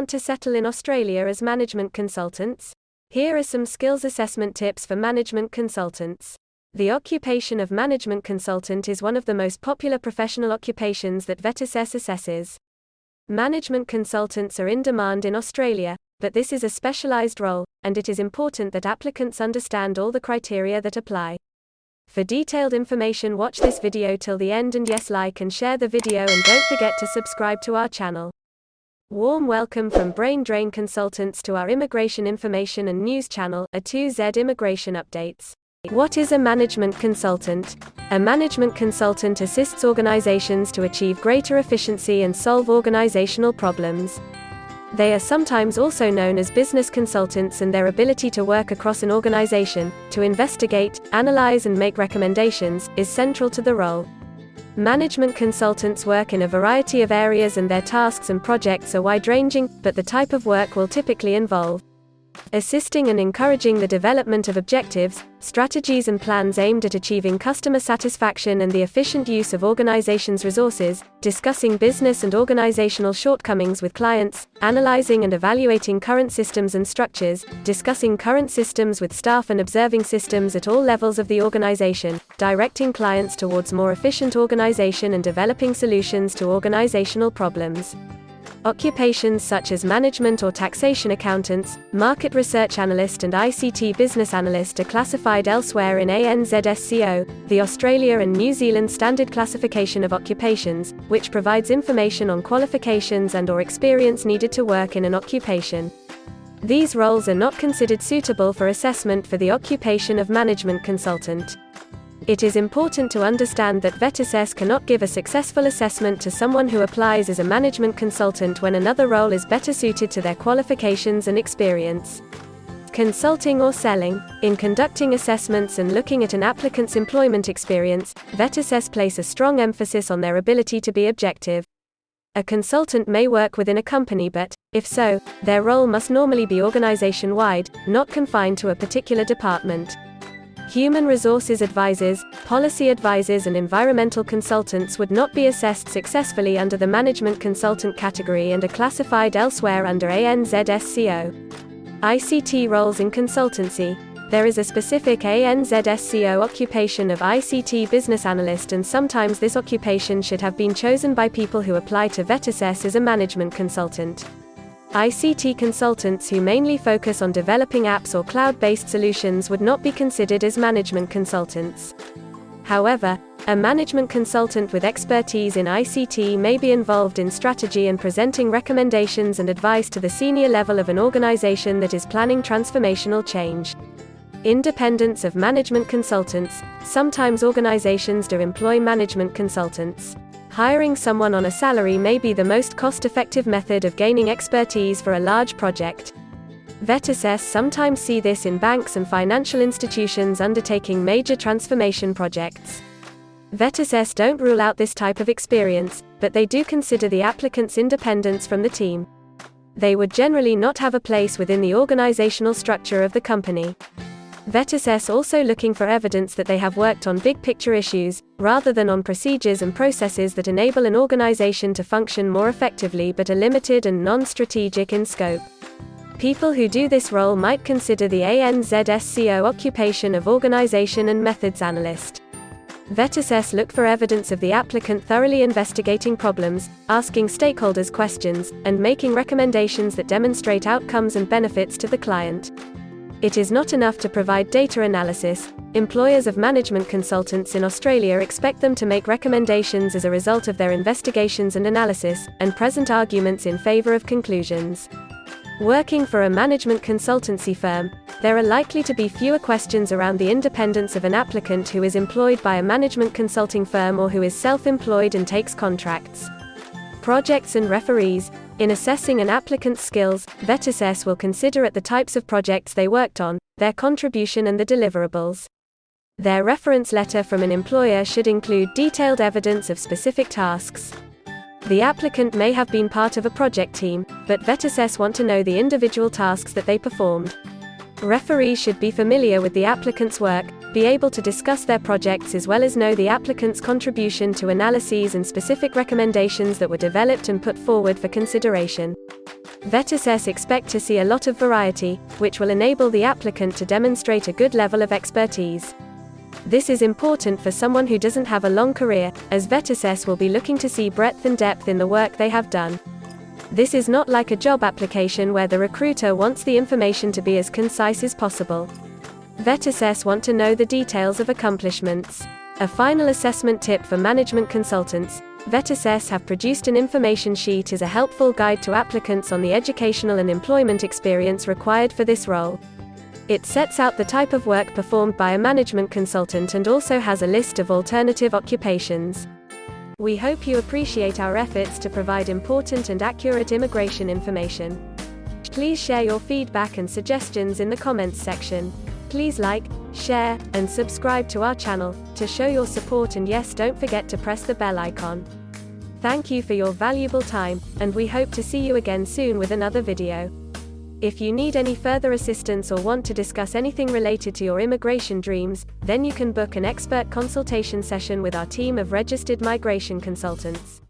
want to settle in Australia as management consultants? Here are some skills assessment tips for management consultants. The occupation of management consultant is one of the most popular professional occupations that VETASESS assesses. Management consultants are in demand in Australia, but this is a specialized role, and it is important that applicants understand all the criteria that apply. For detailed information, watch this video till the end, and yes, like and share the video, and don't forget to subscribe to our channel. Warm welcome from Brain Drain Consultants to our immigration information and news channel, A2Z Immigration Updates. What is a management consultant? A management consultant assists organizations to achieve greater efficiency and solve organizational problems. They are sometimes also known as business consultants, and their ability to work across an organization, to investigate, analyze and make recommendations, is central to the role. Management consultants work in a variety of areas and their tasks and projects are wide-ranging, but the type of work will typically involve assisting and encouraging the development of objectives, strategies and plans aimed at achieving customer satisfaction and the efficient use of organizations' resources, discussing business and organizational shortcomings with clients, analyzing and evaluating current systems and structures, discussing current systems with staff and observing systems at all levels of the organization, directing clients towards more efficient organization and developing solutions to organizational problems. Occupations such as management or taxation accountants, market research analyst and ICT business analyst are classified elsewhere in ANZSCO, the Australia and New Zealand Standard Classification of Occupations, which provides information on qualifications and/or experience needed to work in an occupation. These roles are not considered suitable for assessment for the occupation of management consultant. It is important to understand that VETASESS cannot give a successful assessment to someone who applies as a management consultant when another role is better suited to their qualifications and experience. Consulting or selling. In conducting assessments and looking at an applicant's employment experience, VETASESS place a strong emphasis on their ability to be objective. A consultant may work within a company, but, if so, their role must normally be organization-wide, not confined to a particular department. Human resources advisors, policy advisors and environmental consultants would not be assessed successfully under the management consultant category and are classified elsewhere under ANZSCO. ICT roles in consultancy. There is a specific ANZSCO occupation of ICT business analyst, and sometimes this occupation should have been chosen by people who apply to VETASESS as a management consultant. ICT consultants who mainly focus on developing apps or cloud-based solutions would not be considered as management consultants. However, a management consultant with expertise in ICT may be involved in strategy and presenting recommendations and advice to the senior level of an organization that is planning transformational change. Independence of management consultants. Sometimes organizations do employ management consultants. Hiring someone on a salary may be the most cost-effective method of gaining expertise for a large project. VETASESS sometimes see this in banks and financial institutions undertaking major transformation projects. VETASESS don't rule out this type of experience, but they do consider the applicant's independence from the team. They would generally not have a place within the organizational structure of the company. VETASESS also looking for evidence that they have worked on big-picture issues, rather than on procedures and processes that enable an organization to function more effectively but are limited and non-strategic in scope. People who do this role might consider the ANZSCO occupation of organization and methods analyst. VETASESS look for evidence of the applicant thoroughly investigating problems, asking stakeholders questions, and making recommendations that demonstrate outcomes and benefits to the client. It is not enough to provide data analysis. Employers of management consultants in Australia expect them to make recommendations as a result of their investigations and analysis, and present arguments in favor of conclusions. Working for a management consultancy firm, there are likely to be fewer questions around the independence of an applicant who is employed by a management consulting firm or who is self-employed and takes contracts. Projects and referees. In assessing an applicant's skills, VETASESS will consider at the types of projects they worked on, their contribution and the deliverables. Their reference letter from an employer should include detailed evidence of specific tasks. The applicant may have been part of a project team, but VETASESS want to know the individual tasks that they performed. Referees should be familiar with the applicant's work, be able to discuss their projects as well as know the applicant's contribution to analyses and specific recommendations that were developed and put forward for consideration. VetAssess expect to see a lot of variety, which will enable the applicant to demonstrate a good level of expertise. This is important for someone who doesn't have a long career, as VetAssess will be looking to see breadth and depth in the work they have done. This is not like a job application where the recruiter wants the information to be as concise as possible. VetAssess want to know the details of accomplishments. A final assessment tip for management consultants: VetAssess have produced an information sheet as a helpful guide to applicants on the educational and employment experience required for this role. It sets out the type of work performed by a management consultant and also has a list of alternative occupations. We hope you appreciate our efforts to provide important and accurate immigration information. Please share your feedback and suggestions in the comments section. Please like, share, and subscribe to our channel to show your support, and yes, don't forget to press the bell icon. Thank you for your valuable time, and we hope to see you again soon with another video. If you need any further assistance or want to discuss anything related to your immigration dreams, then you can book an expert consultation session with our team of registered migration consultants.